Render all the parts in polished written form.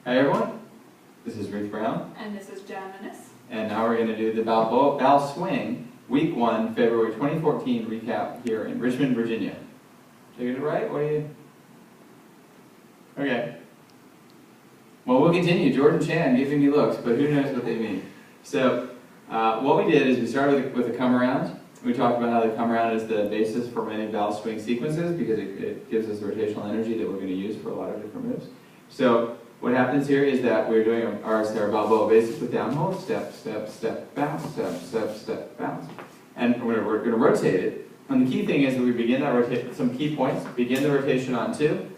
Hi everyone, this is Ruth Brown. And this is Janice. And now we're going to do the Bow Swing Week 1, February 2014 recap here in Richmond, Virginia. Did I get it right? What are you? Okay. Well, we'll continue. Jordan Chan giving me looks, but who knows what they mean. So, what we did is we started with a come around. We talked about how the come around is the basis for many bow swing sequences because it gives us rotational energy that we're going to use for a lot of different moves. So, what happens here is that we're doing our Balboa basic with down hold, step, step, step, bounce, step, step, step, bounce. And we're going to rotate it. And the key thing is that we begin that rotation, some key points, begin the rotation on 2.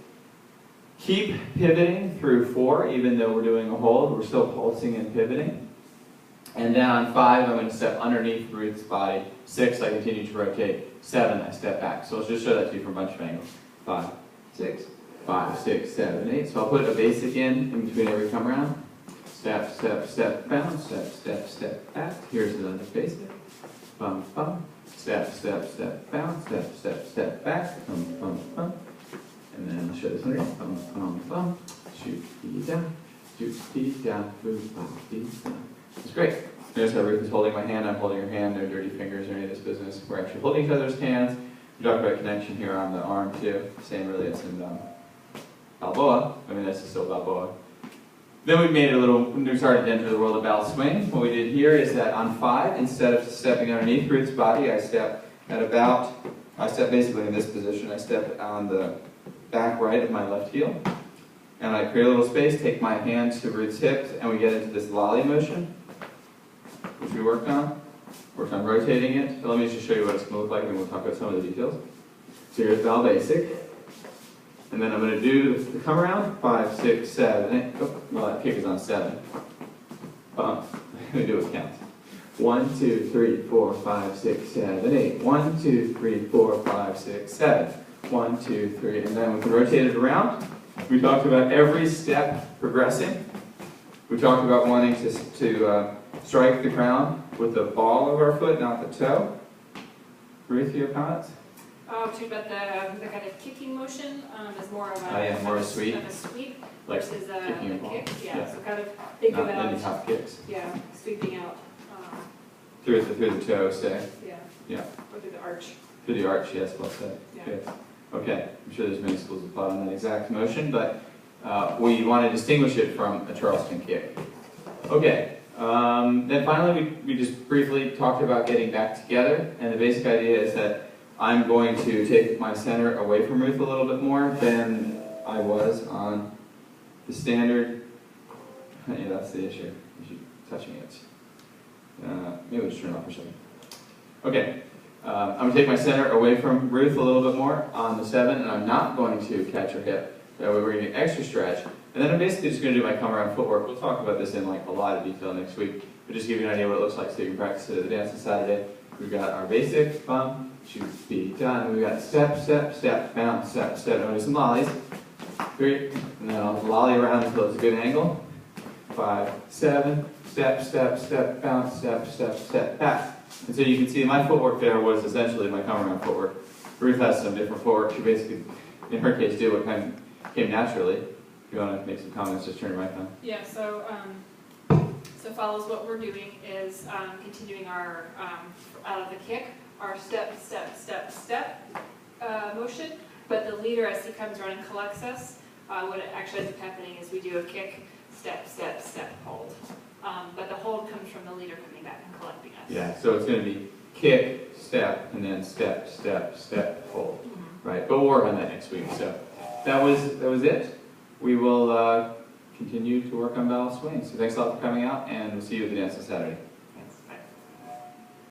Keep pivoting through 4, even though we're doing a hold, we're still pulsing and pivoting. And then on 5, I'm going to step underneath Ruth's body. 6, I continue to rotate. 7, I step back. So let's just show that to you from a bunch of angles. 5, 6. 5, 6, 7, 8. So I'll put a basic in between every come around. Step, step, step, bounce, step, step, step, back. Here's another basic. Bum, bum. Step, step, step, bounce, step, step, step, back. Bum, bum, bum. And then I'll show this one again. Bum, bum, bum. Shoot, feet down. Shoot, feet down. Move, feet down. It's great. Notice how Ruth is holding my hand. I'm holding her hand. No dirty fingers or any of this business. We're actually holding each other's hands. We talked about connection here on the arm too. Same really as in Balboa. I mean, that's still Balboa. Then we started to enter the world of bow swing. What we did here is that on 5, instead of stepping underneath Ruth's body, I step basically in this position. I step on the back right of my left heel. And I create a little space, take my hands to Ruth's hips, and we get into this lolly motion, which we worked on. Worked on rotating it. So let me just show you what it's going to look like, and we'll talk about some of the details. So here's bow basic. And then I'm going to do the come around, 5, 6, 7, 8. Oh, well, that kick is on 7. I'm going to do it counts. 1, 2, 3, 4, 5, 6, 7, 8. 1, 2, 3, 4, 5, 6, 7. 1, 2, 3. And then we can rotate it around. We talked about every step progressing. We talked about wanting to strike the ground with the ball of our foot, not the toe. Ruth, your comments? Talking about the kind of kicking motion is more of a sweep. Of a sweep Like versus kicking a a ball. kick. Yeah, Yeah. so kind of think Not about any top kicks. yeah, sweeping out. Through the toe, say. Yeah. Yeah. Or through the arch. Through the arch, yes, well said. Yeah. Good. Okay, I'm sure there's many schools of thought on that exact motion, but we want to distinguish it from a Charleston kick. Okay, then finally we just briefly talked about getting back together, and the basic idea is that I'm going to take my center away from Ruth a little bit more than I was on the standard. Yeah, that's the issue. You should touch me. Maybe we'll just turn it off for a second. Okay, I'm going to take my center away from Ruth a little bit more on the 7, and I'm not going to catch her hip. That way we're going to get extra stretch. And then I'm basically just going to do my come around footwork. We'll talk about this in like a lot of detail next week, but just give you an idea what it looks like so you can practice it at the dance on Saturday. We've got our basic bump, shoot, feet down. We've got step, step, step, bounce, step, step. I'm going to do some lollies. 3, and then I'll lolly around until it's a good angle. 5, 7, step, step, step, bounce, step, step, step, back. And so you can see my footwork there was essentially my come around footwork. Ruth has some different footwork. She basically, in her case, did what kind of came naturally. If you want to make some comments, just turn your mic on. Yeah, so follows what we're doing is continuing our, out of the kick, our step, step, step, step motion, but the leader, as he comes around and collects us, what actually ends up happening is we do a kick, step, step, step, hold. But the hold comes from the leader coming back and collecting us. Yeah, so it's going to be kick, step, and then step, step, step, hold. Mm-hmm. Right, but we'll work on that next week. So that was it. We will continue to work on bow swing. So thanks a lot for coming out, and we'll see you at the dance on Saturday.